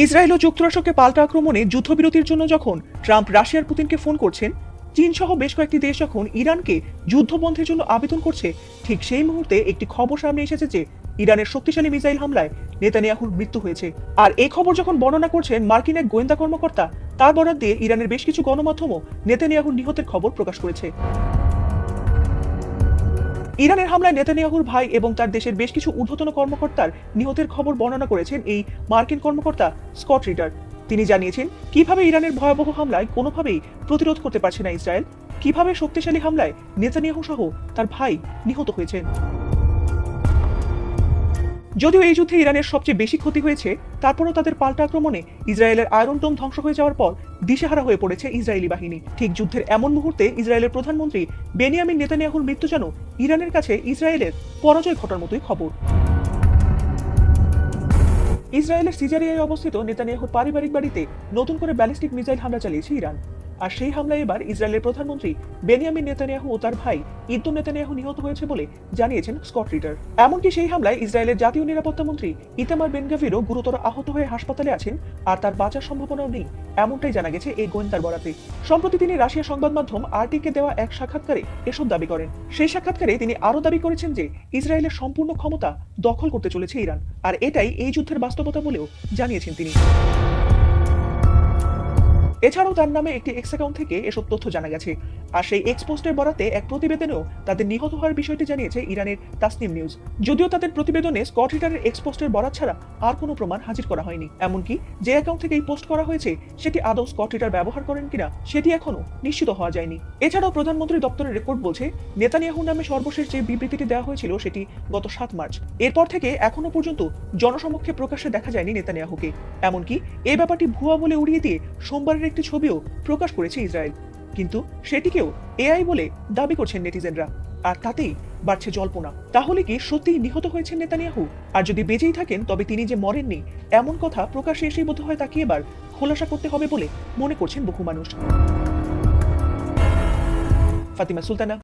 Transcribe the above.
Israel ও যুক্তরাষ্ট্রকে পাল্টা আক্রমণে যুদ্ধবিরতির জন্য যখন ট্রাম্প রাশিয়ার পুতিনকে ফোন করছেন, চীন সহ বেশ কয়েকটি দেশ যখন ইরানকে যুদ্ধবন্ধের জন্য আবেদন করছে, ঠিক সেই মুহূর্তে একটি খবর সামনে এসেছে যে ইরানের শক্তিশালী মিসাইল হামলায় নেতানিয়াহুর মৃত্যু হয়েছে। আর এই খবর যখন বর্ণনা করছেন মার্কিন এক গোয়েন্দা কর্মকর্তা, তার বরাত দিয়ে ইরানের বেশ কিছু গণমাধ্যমও নেতানিয়াহুর নিহতের খবর প্রকাশ করেছে। ইরানের হামলায় নেতানিয়াহুর ভাই এবং তার দেশের বেশ কিছু ঊর্ধ্বতন কর্মকর্তার নিহতের খবর বর্ণনা করেছেন এই মার্কিন কর্মকর্তা স্কট রিডার। তিনি জানিয়েছেন কিভাবে ইরানের ভয়াবহ হামলায় কোনোভাবেই প্রতিরোধ করতে পারছে না ইসরায়েল, কিভাবে শক্তিশালী হামলায় নেতানিয়াহু সহ তার ভাই নিহত হয়েছেন। যদিও এই যুদ্ধে ইরানের সবচেয়ে বেশি ক্ষতি হয়েছে, তারপরও তাদের পাল্টা আক্রমণে ইসরায়েলের আয়রন ডোম ধ্বংস হয়ে যাওয়ার পর দিশেহারা হয়ে পড়েছে ইসরায়েলি বাহিনী। ঠিক যুদ্ধের এমন মুহূর্তে ইসরায়েলের প্রধানমন্ত্রী বেনিয়ামিন নেতানিয়াহুর মৃত্যু যেন ইরানের কাছে ইসরায়েলের পরাজয় ঘটার মতোই খবর। ইসরায়েলের সিজারিয়ায় অবস্থিত নেতানিয়াহুর পারিবারিক বাড়িতে নতুন করে ব্যালিস্টিক মিসাইল হামলা চালিয়েছে ইরান। আর সেই হামলায় এবার ইসরায়েলের প্রধানমন্ত্রী বেনিয়ামিন নেতানিয়াহু ও তার ভাই ইদ্দু নেতানিয়াহু নিহত হয়েছে বলে জানিয়েছেন স্কট রিডার। এমনকি সেই হামলায় ইসরায়েলের জাতীয় নিরাপত্তা মন্ত্রী ইতামার বেন গাভিরও গুরুতর আহত হয়ে হাসপাতালে আছেন, আর তার বাঁচার সম্ভাবনাও নেই, এমনটাই জানা গেছে এই গোয়েন্দার বরাতে। সম্প্রতি তিনি রাশিয়া সংবাদ মাধ্যম আরটিকে দেওয়া এক সাক্ষাৎকারে এসব দাবি করেন। সেই সাক্ষাৎকারে তিনি আরও দাবি করেছেন যে ইসরায়েলের সম্পূর্ণ ক্ষমতা দখল করতে চলেছে ইরান, আর এটাই এই যুদ্ধের বাস্তবতা বলেও জানিয়েছেন তিনি। এছাড়াও তার নামে একটি এক্স অ্যাকাউন্ট থেকে এসব তথ্য জানা গেছে, আর সেই এক্স পোস্টের বরাতে এক প্রতিবেদনেও তাদের নিহত হওয়ার বিষয়টি জানিয়েছে ইরানের তাসনিম নিউজ। যদিও তাদের প্রতিবেদনে স্কট রিডারের এক্স পোস্টের বরাত ছাড়া আর কোনো প্রমাণ হাজির করা হয়নি। এমনকি যে অ্যাকাউন্ট থেকে এই পোস্ট করা হয়েছে সেটি আদৌ স্কট রিডার ব্যবহার করেন কিনা সেটি এখনো নিশ্চিত হওয়া যায়নি। এছাড়াও প্রধানমন্ত্রী দপ্তরের রেকর্ড বলছে নেতানিয়াহুর নামে সর্বশেষ যে বিবৃতিটি দেওয়া হয়েছিল সেটি গত 7 মার্চ। এরপর থেকে এখনো পর্যন্ত জনসমক্ষে প্রকাশ্যে দেখা যায়নি নেতানিয়াহুকে। এমনকি এই ব্যাপারটি ভুয়া বলে উড়িয়ে দিয়ে সোমবারের একটি ছবিও প্রকাশ করেছে ইসরায়েল, কিন্তু সেটিকেও এআই বলে দাবি করছেন নেটিজেনরা, আর তাতেই বাড়ছে জল্পনা। তাহলে কি সত্যি নিহত হয়েছেন নেতানিয়াহু? আর যদি বেঁচেই থাকেন তবে তিনি যে মরেননি এমন কথা প্রকাশ্যে এসেই বোধহয় তাকে এবার খোলাসা করতে হবে বলে মনে করছেন বহু মানুষ। ফাতিমা সুলতানা।